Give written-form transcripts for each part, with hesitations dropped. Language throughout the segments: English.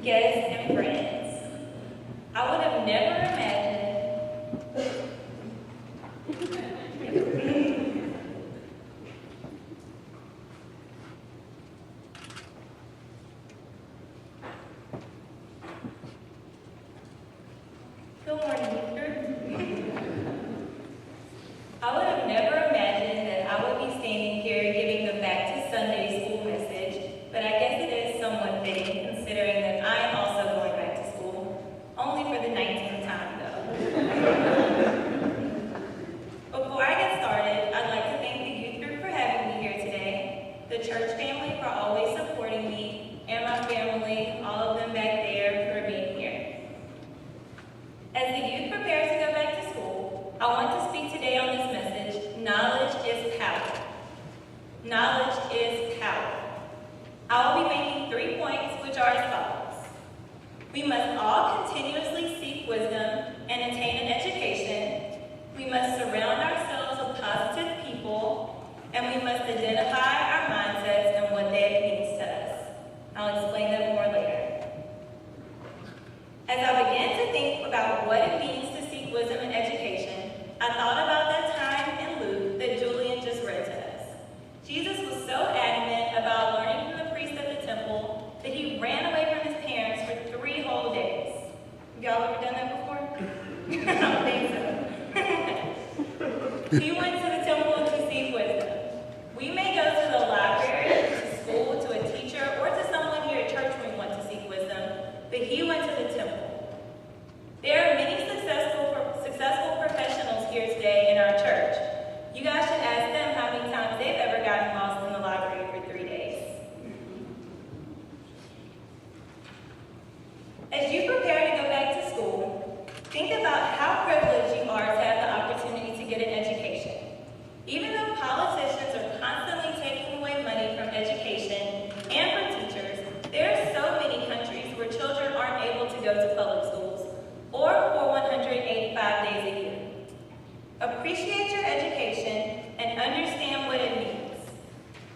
guests, and friends. I would have never imagined Good morning, youth group. I would have never imagined that I would be standing here giving the Back to Sunday school message, but I guess it is somewhat fitting considering that I am also going back to school, only for the 19th time though. Before I get started, I'd like to thank the youth group for having me here today, the church family for always supporting me, and my family, all of them back there, for being here. As the youth prepare to go back to school, I want to speak today on this message, knowledge is power. Knowledge is power. I will be making 3 points, which are as follows. We must all continuously seek wisdom and attain an education. We must surround ourselves with positive people, and we must identify our mindsets and what that means to us. I'll explain that more later. As I began to think about what it means to seek wisdom and education, I thought about that time in Luke that Julian just read to us. Jesus was so adamant about learning from the priest at the temple that he ran away from his parents for 3 whole days. Have y'all ever done that before? I don't think so. He went to the temple to seek wisdom. We may go to the library, to school, to a teacher, or to someone here at church when we want to seek wisdom, but he went to the temple. There are many successful professionals here today in our church. You guys should ask them how many times they've ever gotten lost in the library for 3 days. As you prepare to go back to school, think about how privileged you are to have the opportunity to get an education. Even though politicians are constantly taking away money from education and from teachers, there are so many countries where children aren't able to go to public schools, or for 185 days a year. Appreciate your education and understand what it means.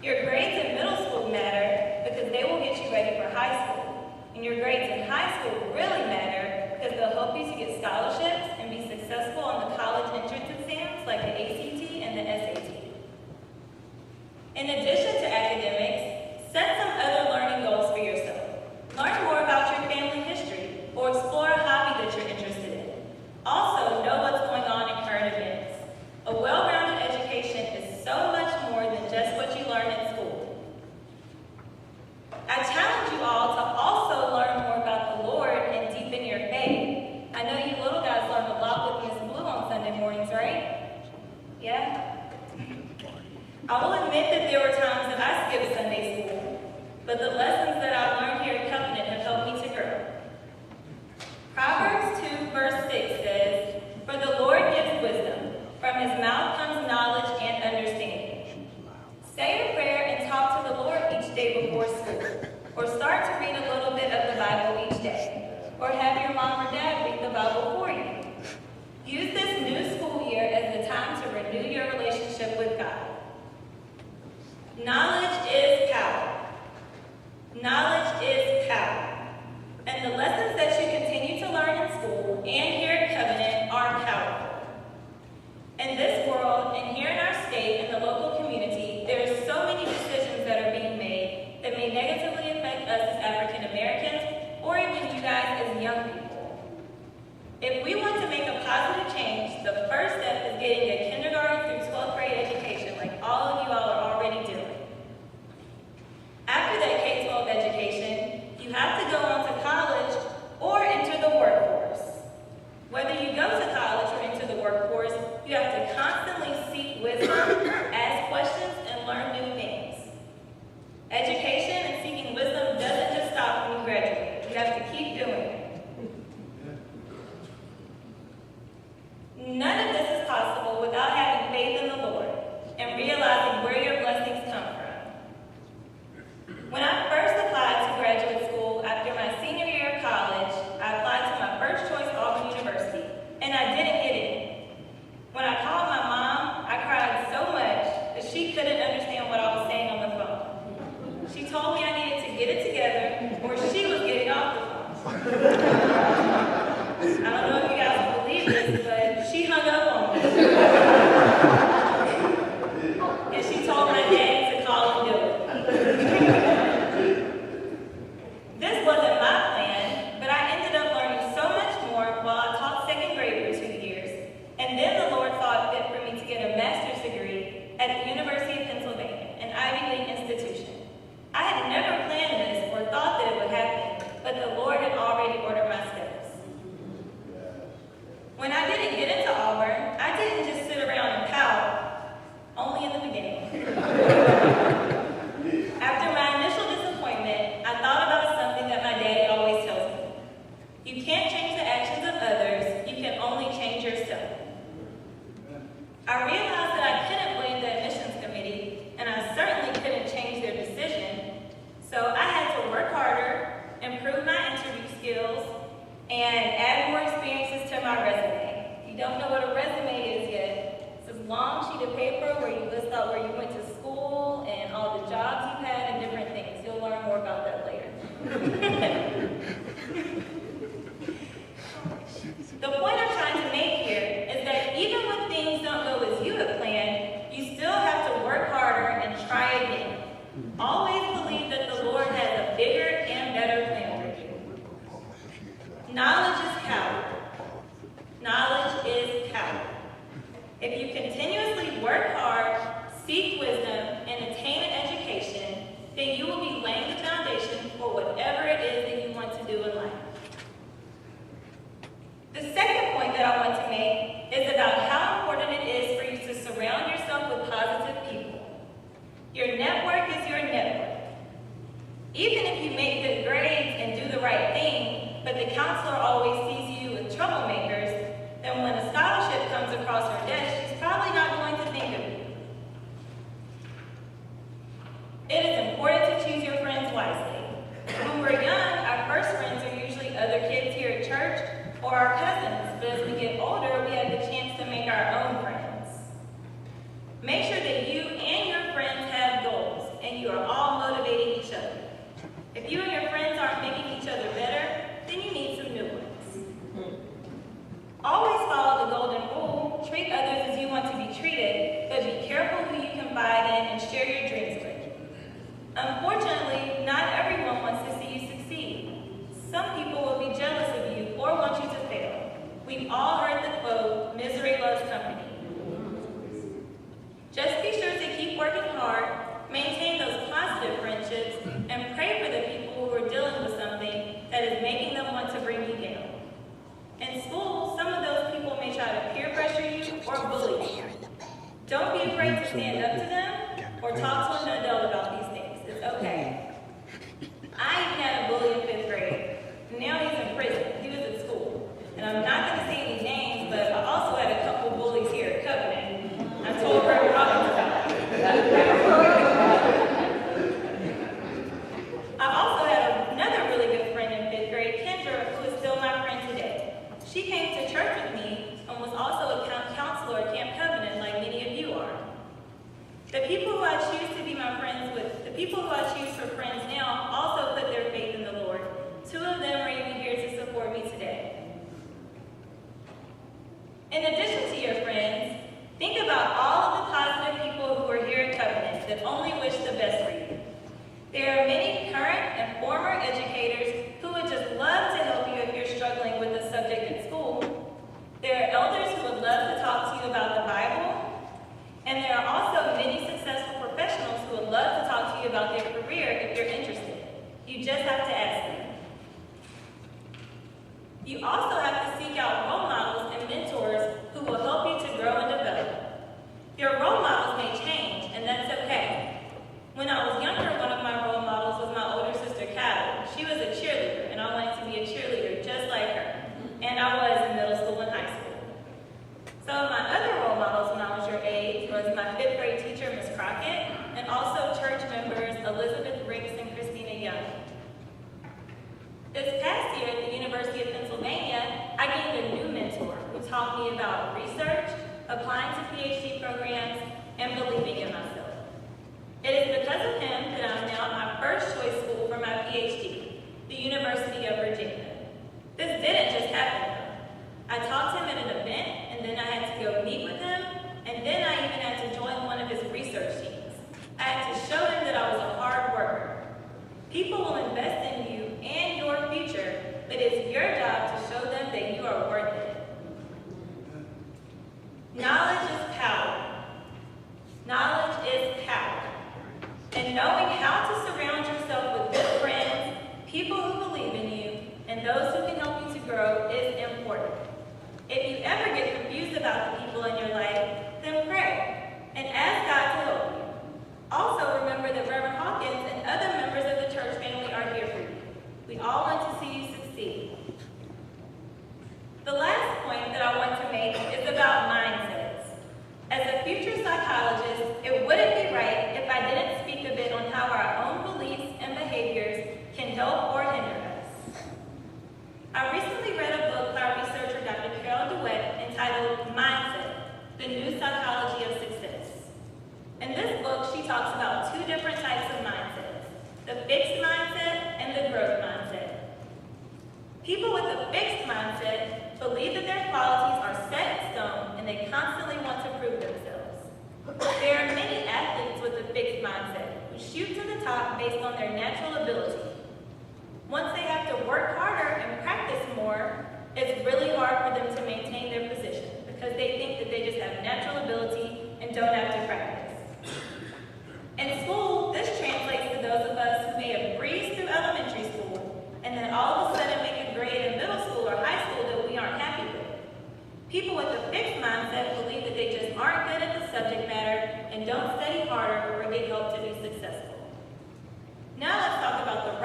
Your grades in middle school matter because they will get you ready for high school. And your grades in high school really matter because they'll help you to get scholarships and be successful on the college entrance exams like the ACT and the SAT. In addition to academics, set some other learning goals for yourself. Learn more about your family history or explore a hobby that you're interested in. Also, know what's going on in current events. A well-rounded education is so much more than just what you learn at school. I challenge you all to also learn more about the Lord and deepen your faith. I know you little guys learn a lot with Miss Blue on Sunday mornings, right? Yeah? I will admit that there were times that I skipped Sunday school, but the lessons that I've learned here at Covenant have helped me to grow. Proverbs 2 verse 6 says, "For the Lord gives wisdom, from his mouth comes knowledge and understanding." Say a prayer and talk to the Lord each day before school, or start to read a little bit of the Bible each day, or have your mom or dad read the Bible for you. Use this new school year as the time to renew your relationship with God. Knowledge is power. Knowledge is power. And the lessons that you continue to learn in school and here at Covenant are powerful. In this world and here in our state and the local community, there are so many decisions that are being made that may negatively affect us as African Americans or even you guys as young people. If we want to make a positive change, the first step is getting a kindergarten through 12th grade education like all of you all are already doing. After that K-12 education, you have to go on to college or enter the workforce. Whether you go to college or into the workforce, you have to constantly seek wisdom, ask questions, and learn new things. Education and seeking wisdom doesn't just stop when you graduate. You have to keep doing it. None of this is possible without having faith in the Lord and realizing where your blessings come from. When I first applied to graduate school after my senior year of college, I applied to my first choice Auburn University, and I didn't get in. When I called my mom, I cried so much that she couldn't understand what I was saying on the phone. She told me I needed to get it together or she was getting off the phone. I don't know if you guys will believe this, but she hung up on me. And she told my daddy to call and do it. This wasn't my plan, but I ended up learning so much more while I taught second grade for 2 years. And then the Lord thought fit for me to get a master's degree at the University of Pennsylvania, an Ivy League institution. I had never planned this or thought that it would happen, but the Lord had already ordered my steps. When I didn't get into Auburn, I didn't just sit around and pout, only in the beginning. After my initial disappointment, I thought about something that my daddy always tells me. You can't change the actions of others, you can only change yourself. I realized that I couldn't blame the admissions committee, and I certainly couldn't change their decision, so I had to work harder, improve my interview skills, and add more experiences to my resume. If you don't know what a resume is yet, it's this long sheet of paper where you list out where you went to school and all the jobs you've had and different things. You'll learn more about that later. The point I'm trying to make here is that even when things don't go as you have planned, you still have to work harder and try again. Always believe that the Lord has a bigger and better plan for you. Knowledge is power. Knowledge is power. If you continuously work hard, seek wisdom, and attain an education, then you will be laying the foundation for whatever it is that you want to do in life. The second point that I want to make is about how important it is for you to surround yourself with positive people. Your network is your network. Even if you make good grades and do the right thing, but the counselor always sees you with troublemakers, then when a scholarship comes across her desk, she's probably not going to think of you. It is important to choose your friends wisely. When we're young, our first friends are usually other kids here at church or our cousins, but as we get older, we have the chance to make our own friends. Make sure that you and your friends have goals and you are all motivating each other. If you and your friends aren't making each other better, then you need some new ones. Always follow the golden rule, treat others as you want to be treated, but be careful who you confide in and share your dreams with. Unfortunately, not everyone wants to see you succeed. Some people will be jealous of you or want you to fail. We've all heard the quote, misery loves company. Just be sure to keep working hard, maintain those positive friendships, and pray for the people who are dealing with something that is making them want to bring you down. In school, some of those people may try to peer pressure you or bully you. Don't be afraid to stand up to them or talk to an adult about these things. It's okay. I even had a bully in 5th grade. Now he's in prison. He was at school. And I'm not going to say any names, but I also had a couple bullies here at Covenant. I told her about it. I also had another really good friend in 5th grade, Kendra, who is still my friend today. She came to church with me and was also a counselor at Camp Covenant, like many of you are. The people who I choose to be my friends with, the people who I choose for friends now, also put their faith in the Lord. 2 of them are even here to support me today. In addition to your friends, think about all of the positive people who are here at Covenant that only wish the best for you. There are many current and former educators who would just love to help you if you're struggling with a subject at school. There are elders who would love to talk to you about the Bible. And there are also many successful professionals who would love to talk to you about their career if you're interested. You just have to ask them. You also have to seek out role models and mentors who will help you to grow and develop. Your role models may change, and that's okay. When I was younger, one of my role models was my older sister, Kylie. She was a cheerleader, and I wanted to be a cheerleader just like her. And I was in middle school and high school. Some of my other role models when I was your age was my 5th grade teacher, Miss Crockett, and also church members Elizabeth Ricks and Christina Young. This past year at the University of Pennsylvania,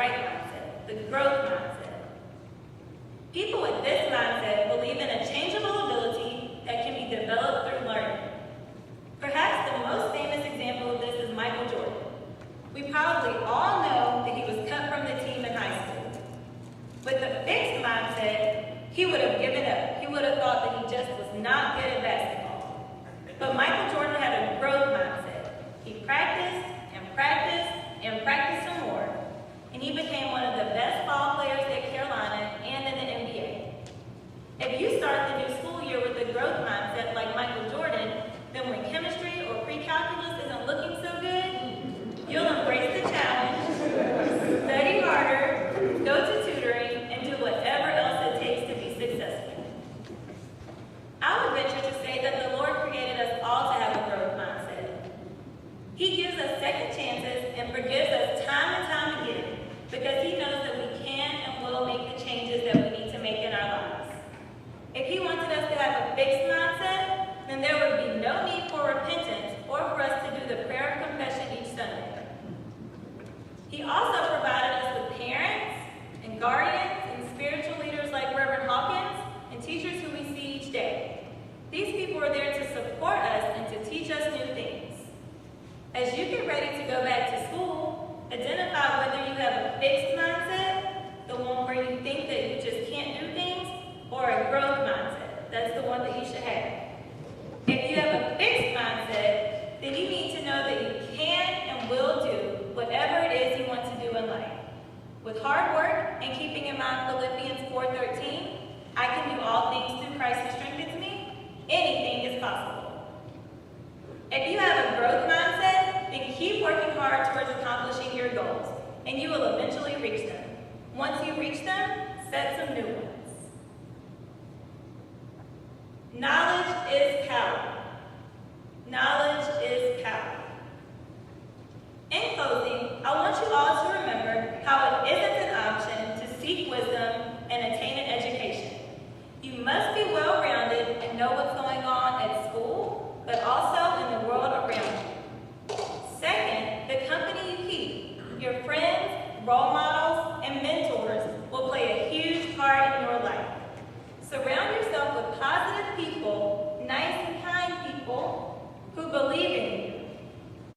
right mindset, the growth mindset. People with this mindset believe in a changeable ability that can be developed through learning. Perhaps the most famous example of this is Michael Jordan. We probably all know that he was cut from the team in high school. With a fixed mindset, he would have given up. He would have thought that he just was not good at basketball. But Michael Jordan had a growth mindset. He practiced and practiced and practiced some more, and he became one of the best ball players at Carolina and in the NBA. If you start the new school year with a growth mindset like Michael Jordan, then when chemistry or pre-calculus isn't looking so good, you'll embrace the challenge, study harder, go to tutoring, and do whatever else it takes to be successful. I would venture to say that the Lord created us all to have a growth mindset. He gives us second chances and forgives us time and time again because He knows that we can and will make the changes that we need to make in our lives. If He wanted us to have a fixed mindset, then there would be no need for repentance or for us to do the prayer of confession each Sunday. He also provided us with parents and guardians and spiritual leaders like Reverend Hawkins and teachers who we see each day. These people are there to support us and to teach us new things. As you get ready to go back to school, identify whether you have a fixed mindset, the one where you think that you just can't do things, or a growth mindset. That's the one that you should have. If you have a fixed mindset, then you need to know that you can and will do whatever it is you want to do in life. With hard work and keeping in mind Philippians 4:13, I can do all things through Christ who strengthens me, anything is possible. If you have a growth mindset, then keep working hard toward